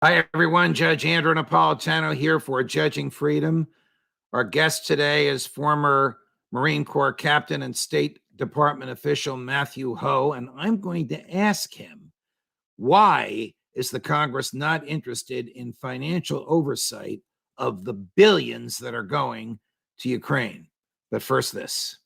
Hi, everyone. Judge Andrew Napolitano here for Judging Freedom. Our guest today is former Marine Corps Captain and State Department official Matthew Ho, and I'm going to ask him, why is the Congress not interested in financial oversight of the billions that are going to Ukraine? But first, this.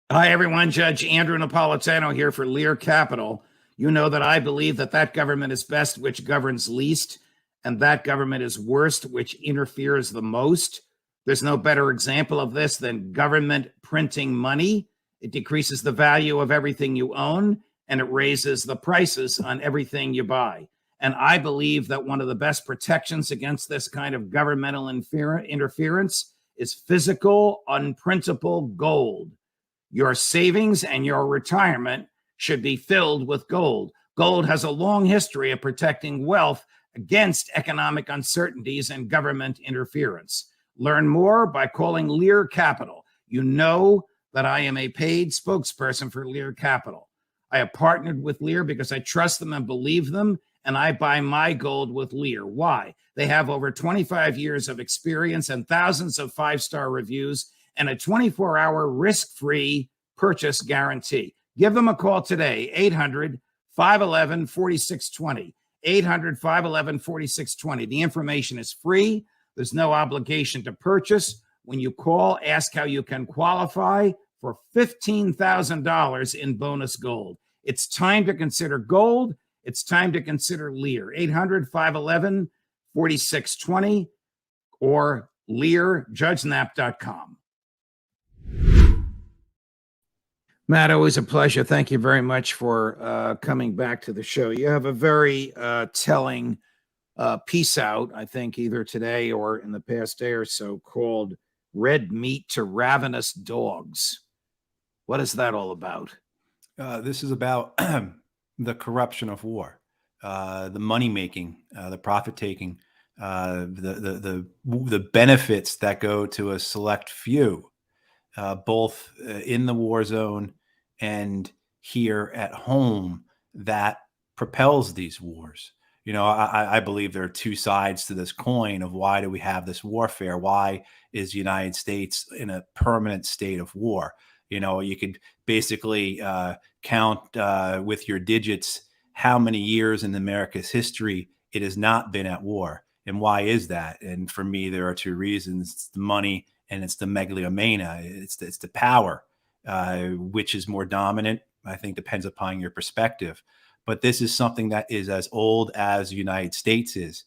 Hi, everyone. Judge Andrew Napolitano here for Lear Capital. You know that I believe that government is best which governs least, and that government is worst which interferes the most. There's no better example of this than government printing money. It decreases the value of everything you own, and it raises the prices on everything you buy. And I believe that one of the best protections against this kind of governmental interference is physical, unprintable gold. Your savings and your retirement should be filled with gold. Gold has a long history of protecting wealth against economic uncertainties and government interference. Learn more by calling Lear Capital. You know that I am a paid spokesperson for Lear Capital. I have partnered with Lear because I trust them and believe them, and I buy my gold with Lear. Why? They have over 25 years of experience and thousands of five-star reviews and a 24-hour risk-free purchase guarantee. Give them a call today, 800-511-4620, 800-511-4620. The information is free. There's no obligation to purchase. When you call, ask how you can qualify for $15,000 in bonus gold. It's time to consider gold. It's time to consider Lear, 800-511-4620 or learjudgenap.com. Matt, always a pleasure. Thank you very much for coming back to the show. You have a very telling piece out, I think, either today or in the past day or so, called Red Meat to Ravenous Dogs. What is that all about? This is about the corruption of war, the money making, the profit taking, the benefits that go to a select few, both in the war zone and here at home, that propels these wars. You know, I believe there are two sides to this coin of why do we have this warfare? Why is the United States in a permanent state of war? You know, you could basically count with your digits how many years in America's history it has not been at war. And why is that? And for me, there are two reasons. It's the money and it's the megalomania. It's the power, which is more dominant, I think depends upon your perspective. But this is something that is as old as the United States is.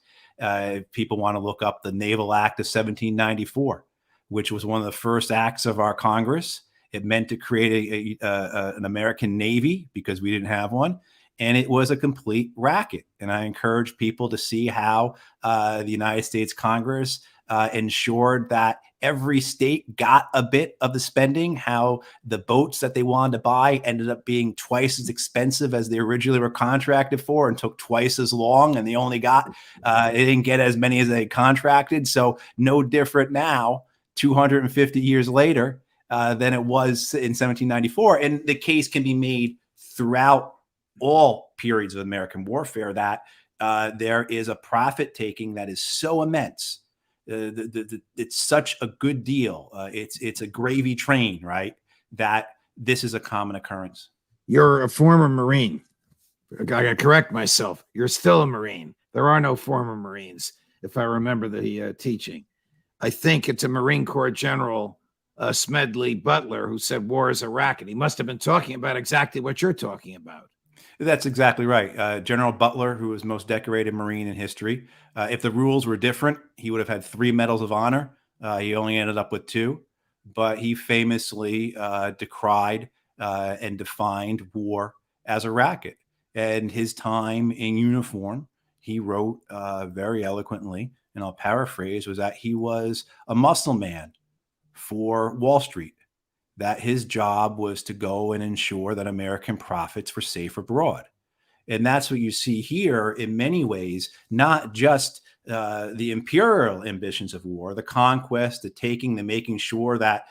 People want to look up the Naval Act of 1794, which was one of the first acts of our Congress. It meant to create an American Navy because we didn't have one. And it was a complete racket. And I encourage people to see how the United States Congress ensured that every state got a bit of the spending, how the boats that they wanted to buy ended up being twice as expensive as they originally were contracted for and took twice as long. And they only got, they didn't get as many as they contracted. So no different now, 250 years later, than it was in 1794. And the case can be made throughout all periods of American warfare that there is a profit taking that is so immense. It's such a good deal. It's a gravy train, right? That this is a common occurrence. You're a former Marine. I got to correct myself. You're still a Marine. There are no former Marines, if I remember the teaching. I think it's a Marine Corps General, Smedley Butler, who said war is a racket. He must have been talking about exactly what you're talking about. That's exactly right. General Butler, who was the most decorated Marine in history. If the rules were different, he would have had 3 medals of honor. He only ended up with 2, but he famously decried and defined war as a racket. And his time in uniform, he wrote very eloquently, and I'll paraphrase, was that he was a muscle man for Wall Street, that his job was to go and ensure that American profits were safe abroad. And that's what you see here in many ways, not just the imperial ambitions of war, the conquest, the taking, the making sure that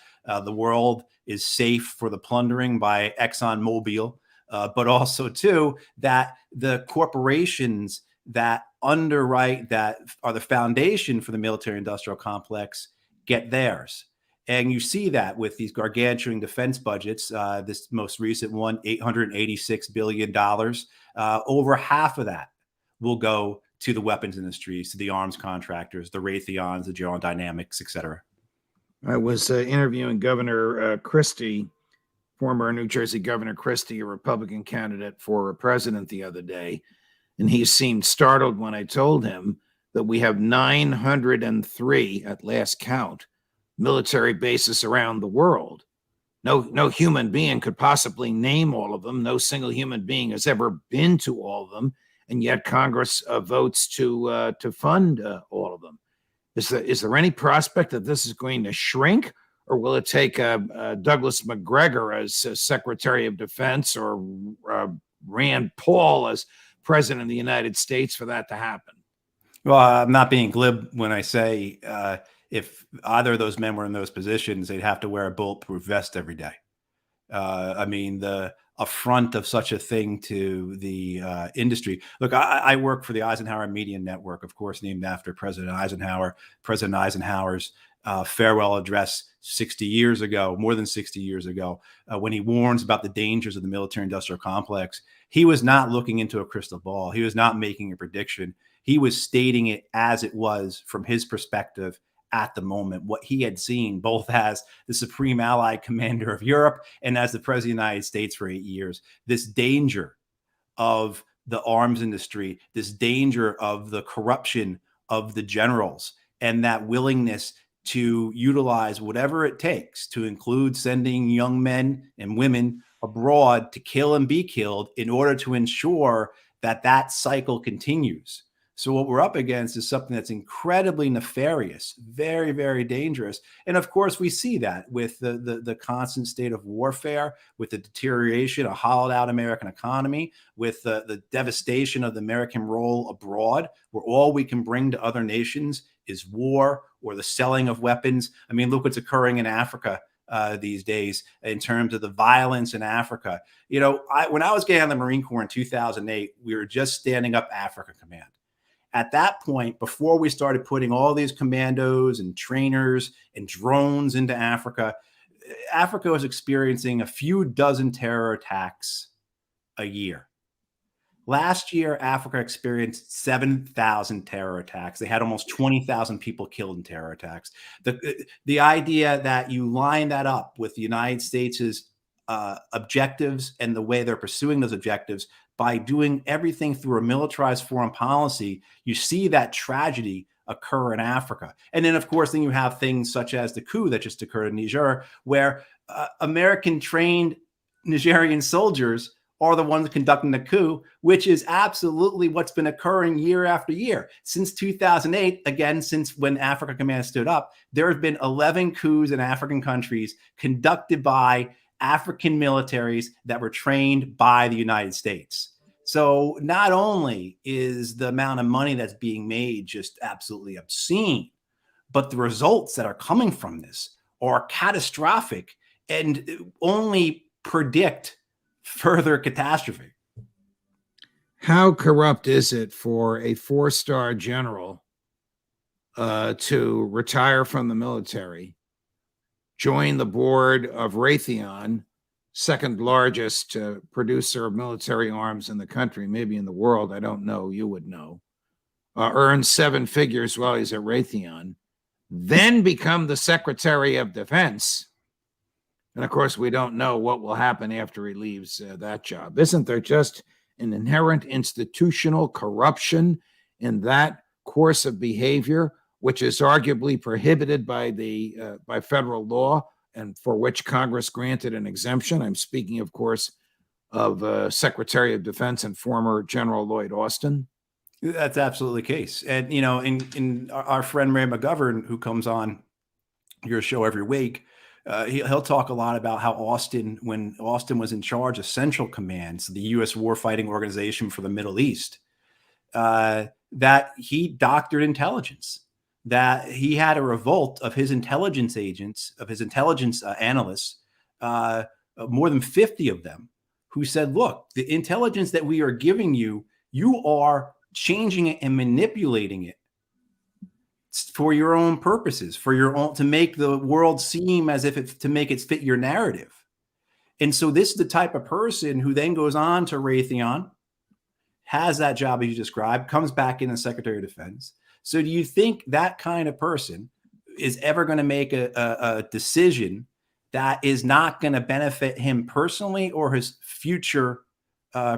the world is safe for the plundering by ExxonMobil, but also too that the corporations that underwrite, that are the foundation for the military-industrial complex, get theirs. And you see that with these gargantuan defense budgets. This most recent one, $886 billion. Over half of that will go to the weapons industries, to the arms contractors, the Raytheons, the General Dynamics, et cetera. I was interviewing Governor Christie, former New Jersey Governor Christie, a Republican candidate for president, the other day, and he seemed startled when I told him that we have 903 at last count military bases around the world. No human being could possibly name all of them. No single human being has ever been to all of them, and yet Congress votes to fund all of them. Is there any prospect that this is going to shrink, or will it take Douglas McGregor as Secretary of Defense or Rand Paul as President of the United States for that to happen? Well, I'm not being glib when I say if either of those men were in those positions, they'd have to wear a bulletproof vest every day. I mean, the affront of such a thing to the industry. Look, I work for the Eisenhower Media Network, of course, named after President Eisenhower. President Eisenhower's farewell address 60 years ago, more than 60 years ago, when he warns about the dangers of the military-industrial complex, he was not looking into a crystal ball. He was not making a prediction. He was stating it as it was from his perspective at the moment, what he had seen, both as the Supreme Allied Commander of Europe and as the President of the United States for 8 years. This danger of the arms industry, this danger of the corruption of the generals, and that willingness to utilize whatever it takes, to include sending young men and women abroad to kill and be killed in order to ensure that that cycle continues. So what we're up against is something that's incredibly nefarious, very, very dangerous. And of course, we see that with the constant state of warfare, with the deterioration, a hollowed out American economy, with the devastation of the American role abroad, where all we can bring to other nations is war or the selling of weapons. I mean, look what's occurring in Africa these days in terms of the violence in Africa. You know, when I was getting out of the Marine Corps in 2008, we were just standing up Africa Command. At that point, before we started putting all these commandos and trainers and drones into Africa, Africa was experiencing a few dozen terror attacks a year. Last year, Africa experienced 7,000 terror attacks. They had almost 20,000 people killed in terror attacks. The idea that you line that up with the United States' objectives and the way they're pursuing those objectives by doing everything through a militarized foreign policy, you see that tragedy occur in Africa. And then, of course, then you have things such as the coup that just occurred in Niger, where American-trained Nigerian soldiers are the ones conducting the coup, which is absolutely what's been occurring year after year. Since 2008, again, since when Africa Command stood up, there have been 11 coups in African countries conducted by African militaries that were trained by the United States. So not only is the amount of money that's being made just absolutely obscene, but the results that are coming from this are catastrophic and only predict further catastrophe. How corrupt is it for a four-star general to retire from the military, join the board of Raytheon, second largest producer of military arms in the country, maybe in the world, I don't know, you would know, earn seven figures while he's at Raytheon, then become the Secretary of Defense. And of course, we don't know what will happen after he leaves that job. Isn't there just an inherent institutional corruption in that course of behavior, which is arguably prohibited by federal law and for which Congress granted an exemption? I'm speaking, of course, of Secretary of Defense and former General Lloyd Austin. That's absolutely the case. And, you know, in our friend Ray McGovern, who comes on your show every week, he'll talk a lot about how when Austin was in charge of Central Command, so the U.S. warfighting organization for the Middle East, that he doctored intelligence, that he had a revolt of his intelligence agents, of his intelligence analysts, more than 50 of them, who said, look, the intelligence that we are giving you, you are changing it and manipulating it for your own purposes, for your own, to make the world seem as if it's to make it fit your narrative. And so this is the type of person who then goes on to Raytheon, has that job as you described, comes back in as Secretary of Defense. So do you think that kind of person is ever going to make a decision that is not going to benefit him personally or his future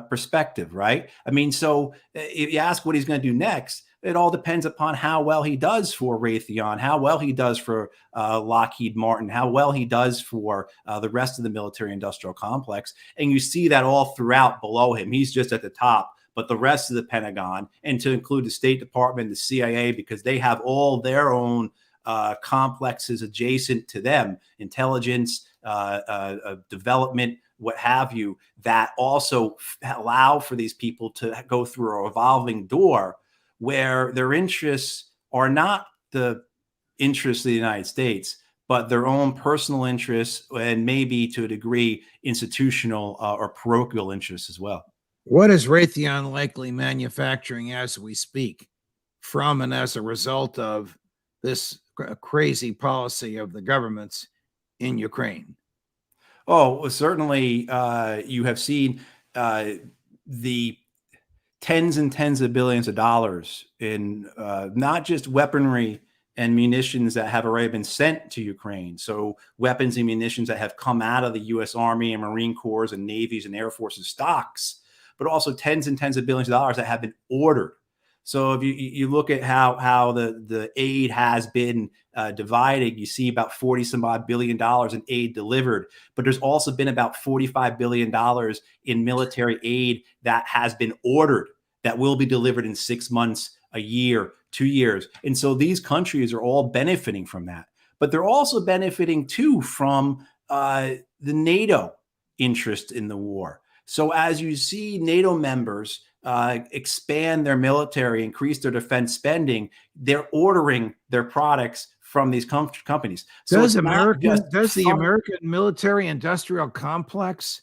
perspective, right? I mean, so if you ask what he's going to do next, it all depends upon how well he does for Raytheon, how well he does for Lockheed Martin, how well he does for the rest of the military industrial complex. And you see that all throughout below him. He's just at the top, but the rest of the Pentagon, and to include the State Department, the CIA, because they have all their own complexes adjacent to them, intelligence, development, what have you, that also allow for these people to go through a revolving door where their interests are not the interests of the United States, but their own personal interests and maybe to a degree institutional or parochial interests as well. What is Raytheon likely manufacturing as we speak from and as a result of this crazy policy of the governments in Ukraine? Oh, well, certainly you have seen the tens and tens of billions of dollars in not just weaponry and munitions that have already been sent to Ukraine. So weapons and munitions that have come out of the U.S. Army and Marine Corps and Navies and Air Force's stocks, but also tens and tens of billions of dollars that have been ordered. So if you look at how the aid has been divided, you see about 40 some odd $billion in aid delivered, but there's also been about $45 billion in military aid that has been ordered that will be delivered in 6 months, a year, 2 years. And so these countries are all benefiting from that, but they're also benefiting too from the NATO interest in the war. So as you see NATO members expand their military, increase their defense spending, they're ordering their products from these companies. So does the American military industrial complex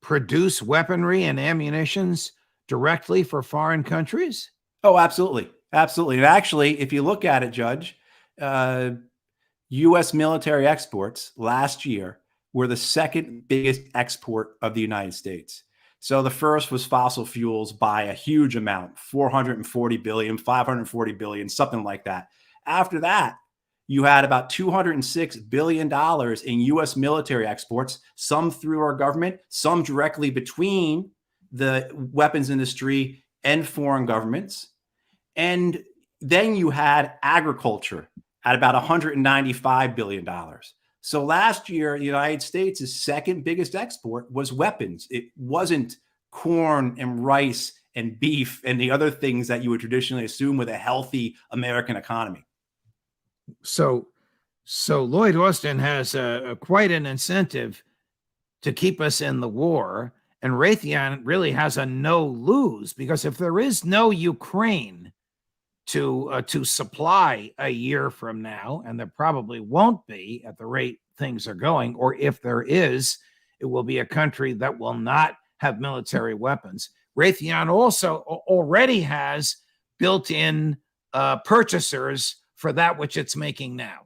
produce weaponry and ammunitions directly for foreign countries? Oh, absolutely. Absolutely. And actually, if you look at it, Judge, U.S. military exports last year were the second biggest export of the United States. So the first was fossil fuels by a huge amount, 440 billion, 540 billion, something like that. After that, you had about $206 billion in U.S. military exports, some through our government, some directly between the weapons industry and foreign governments. And then you had agriculture at about $195 billion. So last year, the United States' second biggest export was weapons. It wasn't corn and rice and beef and the other things that you would traditionally assume with a healthy American economy. So Lloyd Austin has quite an incentive to keep us in the war, and Raytheon really has a no lose, because if there is no Ukraine to supply a year from now, and there probably won't be at the rate things are going, or if there is, it will be a country that will not have military weapons. Raytheon also already has built-in purchasers for that which it's making now.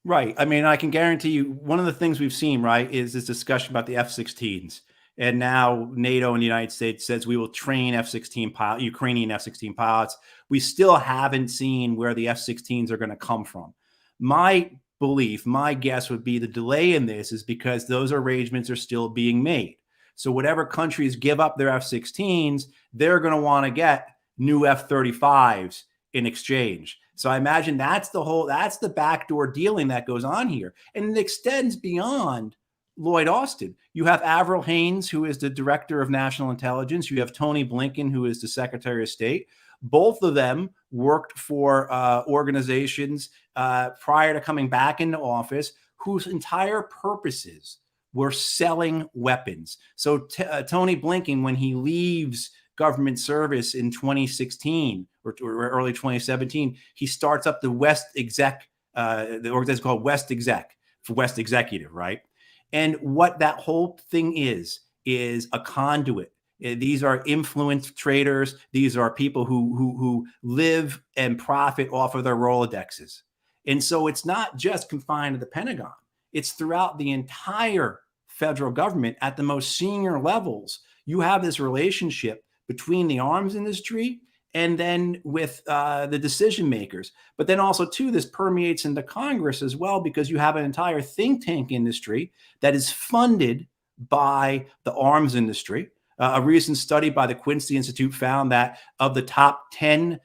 Right. I mean, I can guarantee you one of the things we've seen, right, is this discussion about the F-16s. And now NATO and the United States says we will train F-16 pilots, Ukrainian F-16 pilots. We still haven't seen where the F-16s are going to come from. My belief, my guess would be the delay in this is because those arrangements are still being made. So whatever countries give up their F-16s, they're going to want to get new F-35s in exchange. So I imagine that's the backdoor dealing that goes on here. And it extends beyond Lloyd Austin. You have Avril Haines, who is the director of national intelligence. You have Tony Blinken, who is the Secretary of State. Both of them worked for organizations prior to coming back into office whose entire purposes were selling weapons. So Tony Blinken, when he leaves government service in 2016 or early 2017, he starts up the West Exec, the organization called West Exec, for West Executive, right? And what that whole thing is is a conduit. These are influence traders. These are people who live and profit off of their Rolodexes. And so it's not just confined to the Pentagon. It's throughout the entire federal government at the most senior levels. You have this relationship between the arms industry and then with the decision makers. But then also, too, this permeates into Congress as well, because you have an entire think tank industry that is funded by the arms industry. A recent study by the Quincy Institute found that of the top 10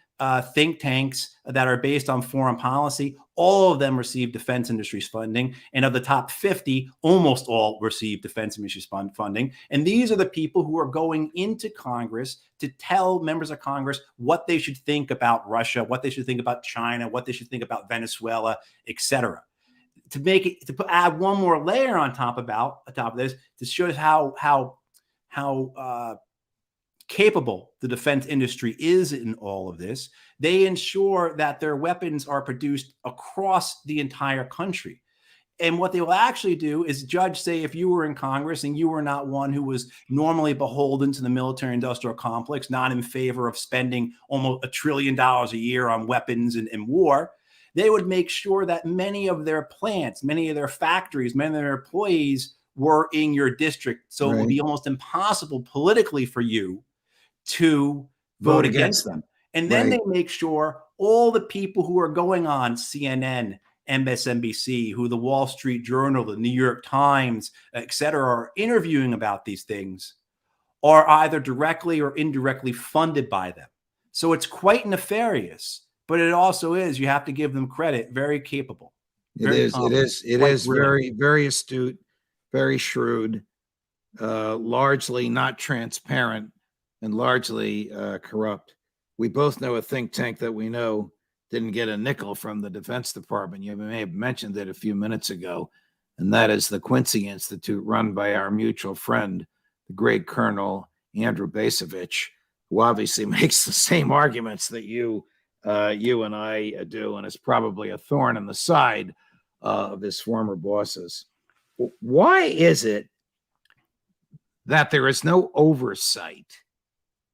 think tanks that are based on foreign policy, all of them receive defense industry's funding. And of the top 50, almost all receive defense industry's funding. And these are the people who are going into Congress to tell members of Congress what they should think about Russia, what they should think about China, what they should think about Venezuela, etc. To add one more layer on top of this, to show us how capable the defense industry is in all of this, they ensure that their weapons are produced across the entire country. And what they will actually do is, Judge, say if you were in Congress and you were not one who was normally beholden to the military industrial complex, not in favor of spending almost $1 trillion a year on weapons and war, they would make sure that many of their plants, many of their factories, many of their employees were in your district. So It would be almost impossible politically for you to vote against them. And then they make sure all the people who are going on CNN, MSNBC, who the Wall Street Journal, the New York Times, et cetera, are interviewing about these things are either directly or indirectly funded by them. So it's quite nefarious, but it also is, you have to give them credit, very capable. It is very, very astute, very shrewd, largely not transparent, and largely corrupt. We both know a think tank that we know didn't get a nickel from the Defense Department. You may have mentioned it a few minutes ago, and that is the Quincy Institute, run by our mutual friend, the great Colonel Andrew Basovich, who obviously makes the same arguments that you and I do, and is probably a thorn in the side of his former bosses. Why is it that there is no oversight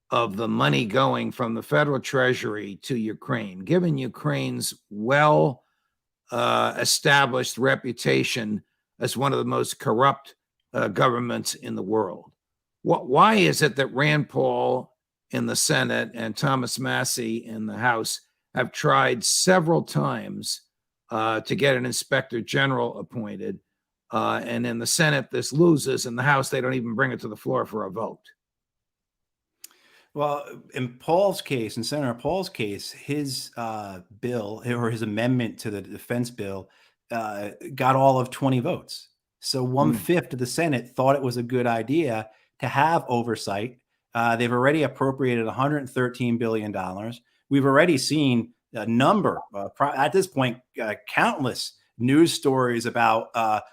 of the money going from the federal treasury to Ukraine, given Ukraine's established reputation as one of the most corrupt governments in the world? Why is it that Rand Paul in the Senate and Thomas Massie in the House have tried several times to get an inspector general appointed, and in the Senate this loses, in the House they don't even bring it to the floor for a vote? Well, in Paul's case, in Senator Paul's case, his bill, or his amendment to the defense bill, got all of 20 votes. So 1/5 of the Senate thought it was a good idea to have oversight. They've already appropriated $113 billion. We've already seen a number, at this point, countless news stories about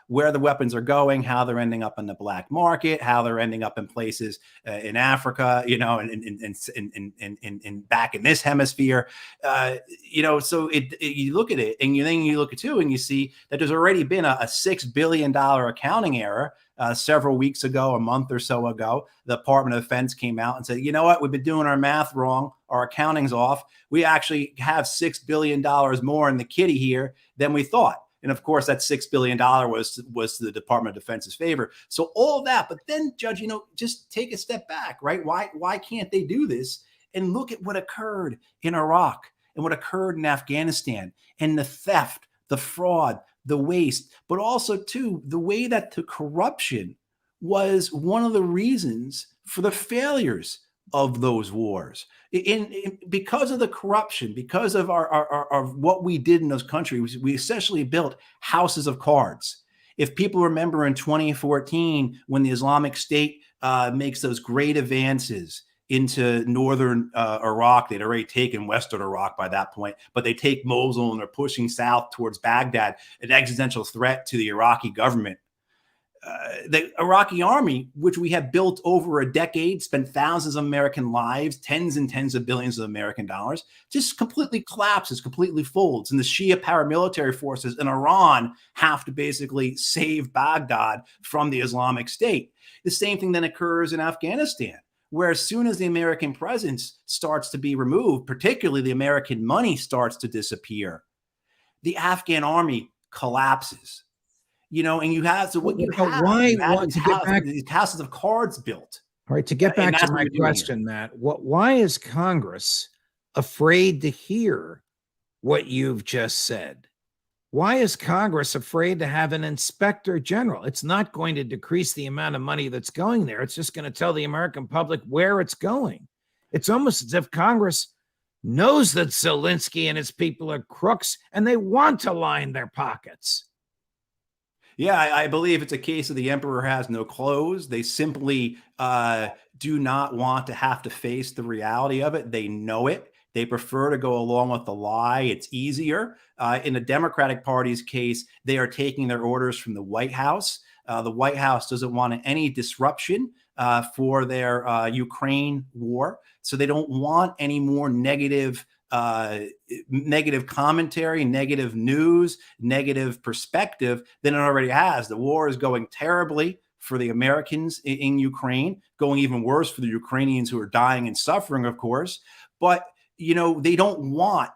where the weapons are going, how they're ending up in the black market, how they're ending up in places in Africa, and back in this hemisphere, So you look at it, and then you look at too, and you see that there's already been a $6 billion accounting error. Several weeks ago, a month or so ago, the Department of Defense came out and said, you know what, we've been doing our math wrong. Our accounting's off. We actually have $6 billion more in the kitty here than we thought. And of course, that $6 billion was to the Department of Defense's favor. So all of that, but then, Judge, just take a step back, right? Why can't they do this? And look at what occurred in Iraq and what occurred in Afghanistan, and the theft, the fraud, the waste, but also, too, the way that the corruption was one of the reasons for the failures of those wars. Because of the corruption, because of our what we did in those countries, we essentially built houses of cards. If people remember in 2014, when the Islamic State makes those great advances into northern Iraq, they'd already taken western Iraq by that point, but they take Mosul and they're pushing south towards Baghdad, an existential threat to the Iraqi government. the Iraqi army, which we have built over a decade, spent thousands of American lives, tens and tens of billions of American dollars, just completely collapses, completely folds. And the Shia paramilitary forces in Iran have to basically save Baghdad from the Islamic State. The same thing then occurs in Afghanistan, where as soon as the American presence starts to be removed, particularly the American money starts to disappear, the Afghan army collapses. And you have, so what you have these houses of cards built. All right, to get back to my question, Matt, why is Congress afraid to hear what you've just said? Why is Congress afraid to have an inspector general? It's not going to decrease the amount of money that's going there. It's just going to tell the American public where it's going. It's almost as if Congress knows that Zelensky and his people are crooks and they want to line their pockets. Yeah, I believe it's a case of the emperor has no clothes. They simply do not want to have to face the reality of it. They know it. They prefer to go along with the lie. It's easier. In the Democratic Party's case, they are taking their orders from the White House. The White House doesn't want any disruption for their Ukraine war. So they don't want any more negative commentary, negative news, negative perspective than it already has. The war is going terribly for the Americans in Ukraine, going even worse for the Ukrainians who are dying and suffering, of course. But, they don't want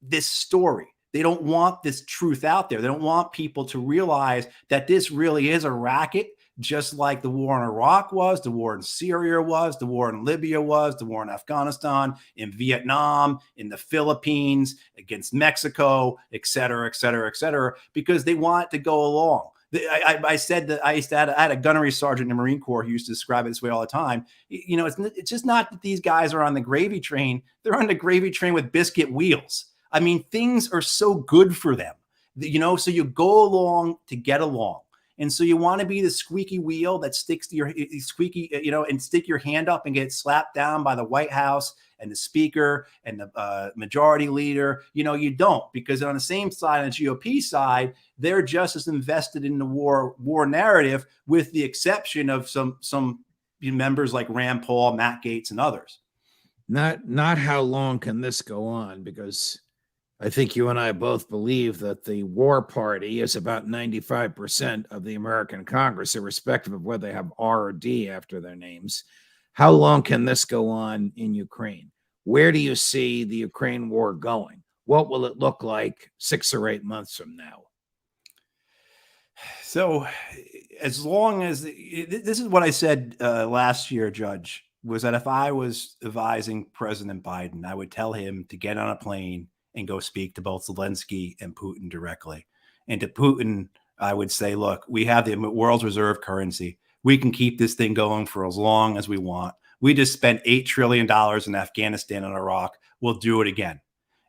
this story. They don't want this truth out there. They don't want people to realize that this really is a racket, just like the war in Iraq was, the war in Syria was, the war in Libya was, the war in Afghanistan, in Vietnam, in the Philippines, against Mexico, et cetera, et cetera, et cetera, because they want to go along. I said that I had a gunnery sergeant in the Marine Corps who used to describe it this way all the time. It's just not that these guys are on the gravy train. They're on the gravy train with biscuit wheels. I mean, things are so good for them, so you go along to get along. And so you want to be the squeaky wheel that sticks to your squeaky, and stick your hand up and get slapped down by the White House and the speaker and the majority leader. You don't, because on the same side, on the GOP side, they're just as invested in the war narrative, with the exception of some members like Rand Paul, Matt Gaetz, and others. Not how long can this go on? Because I think you and I both believe that the war party is about 95% of the American Congress, irrespective of whether they have R or D after their names. How long can this go on in Ukraine? Where do you see the Ukraine war going? What will it look like 6 or 8 months from now? So as long as this is what I said last year, Judge, was that if I was advising President Biden, I would tell him to get on a plane and go speak to both Zelensky and Putin directly. And to Putin, I would say, look, we have the world's reserve currency. We can keep this thing going for as long as we want. We just spent $8 trillion in Afghanistan and Iraq. We'll do it again.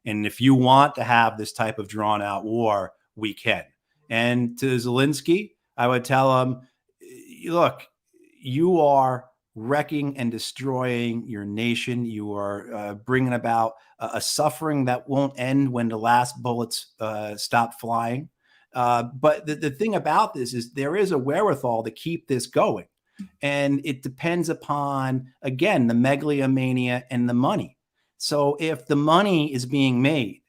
And if you want to have this type of drawn out war, we can. And to Zelensky, I would tell him, look, you are wrecking and destroying your nation. You are bringing about a suffering that won't end when the last bullets stop flying. But the thing about this is there is a wherewithal to keep this going. And it depends upon, again, the megalomania and the money. So if the money is being made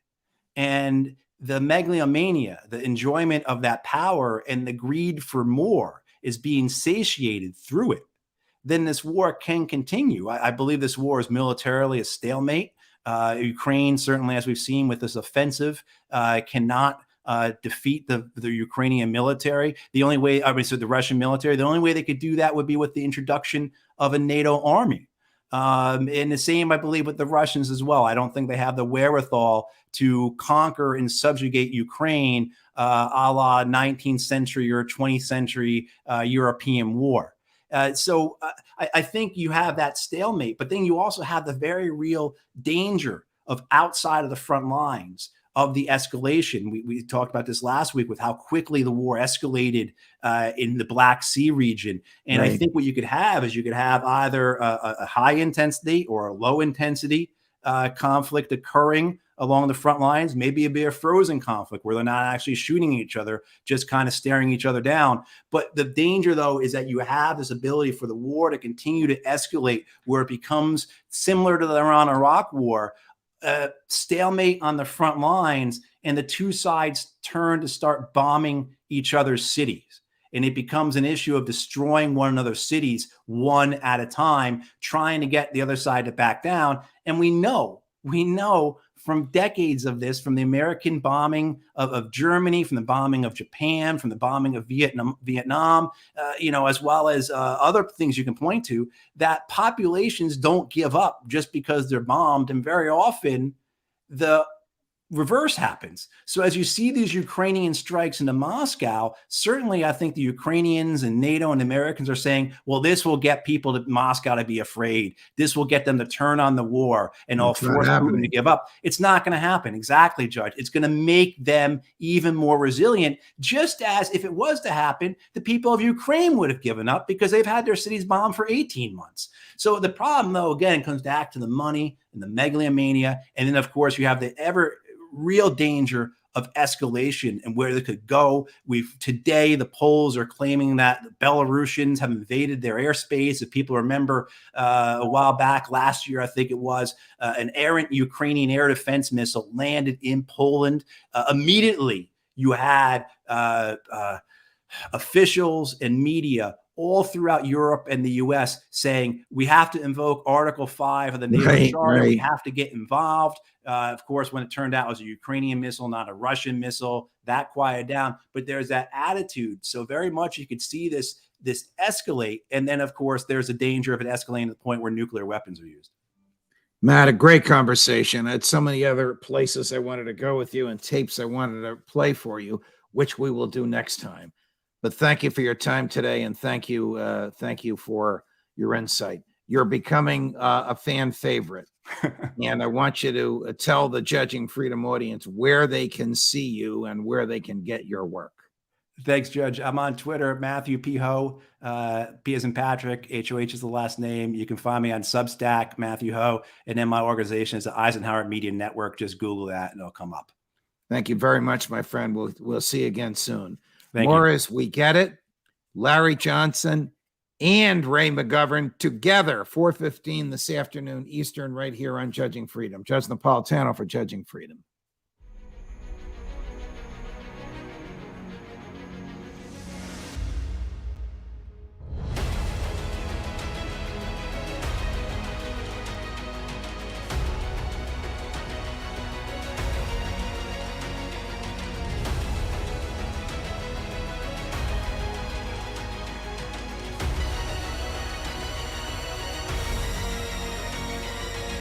and the megalomania, the enjoyment of that power and the greed for more is being satiated through it, then this war can continue. I believe this war is militarily a stalemate. Ukraine, certainly, as we've seen with this offensive, cannot defeat the Ukrainian military. The only way, the Russian military, the only way they could do that would be with the introduction of a NATO army. And the same, I believe, with the Russians as well. I don't think they have the wherewithal to conquer and subjugate Ukraine a la 19th century or 20th century European war. So I think you have that stalemate, but then you also have the very real danger of outside of the front lines of the escalation. We talked about this last week with how quickly the war escalated in the Black Sea region. And right. I think what you could have is either a high intensity or a low intensity conflict occurring along the front lines. Maybe it'd be a frozen conflict where they're not actually shooting each other, just kind of staring each other down. But the danger, though, is that you have this ability for the war to continue to escalate where it becomes similar to the Iran-Iraq war, stalemate on the front lines, and the two sides turn to start bombing each other's cities. And it becomes an issue of destroying one another's cities one at a time, trying to get the other side to back down. And we know from decades of this, from the American bombing of Germany, from the bombing of Japan, from the bombing of Vietnam, as well as other things you can point to, that populations don't give up just because they're bombed. And very often the reverse happens. So as you see these Ukrainian strikes into Moscow, certainly I think the Ukrainians and NATO and the Americans are saying, well, this will get people to Moscow to be afraid. This will get them to turn on the war and all force Putin to give up. It's not going to happen. Exactly, Judge. It's going to make them even more resilient, just as if it was to happen, the people of Ukraine would have given up because they've had their cities bombed for 18 months. So the problem, though, again, comes back to the money and the megalomania. And then, of course, you have the ever real danger of escalation and where they could go. Today, the Poles are claiming that the Belarusians have invaded their airspace. If people remember a while back, last year, I think it was, an errant Ukrainian air defense missile landed in Poland. Immediately, you had officials and media all throughout Europe and the US saying, we have to invoke Article 5 of the NATO Charter. We have to get involved. Of course, when it turned out it was a Ukrainian missile, not a Russian missile, that quieted down. But there's that attitude. So very much you could see this escalate. And then, of course, there's a danger of it escalating to the point where nuclear weapons are used. Matt, a great conversation. I had so many other places I wanted to go with you and tapes I wanted to play for you, which we will do next time. But thank you for your time today, and thank you for your insight. You're becoming a fan favorite, and I want you to tell the Judging Freedom audience where they can see you and where they can get your work. Thanks, Judge. I'm on Twitter, Matthew P. Ho. P as in Patrick, H-O-H is the last name. You can find me on Substack, Matthew Ho, and then my organization is the Eisenhower Media Network. Just Google that, and it'll come up. Thank you very much, my friend. We'll see you again soon. Thank More you. as we get it. Larry Johnson and Ray McGovern together, 4:15 this afternoon Eastern, right here on Judging Freedom. Judge Napolitano for Judging Freedom.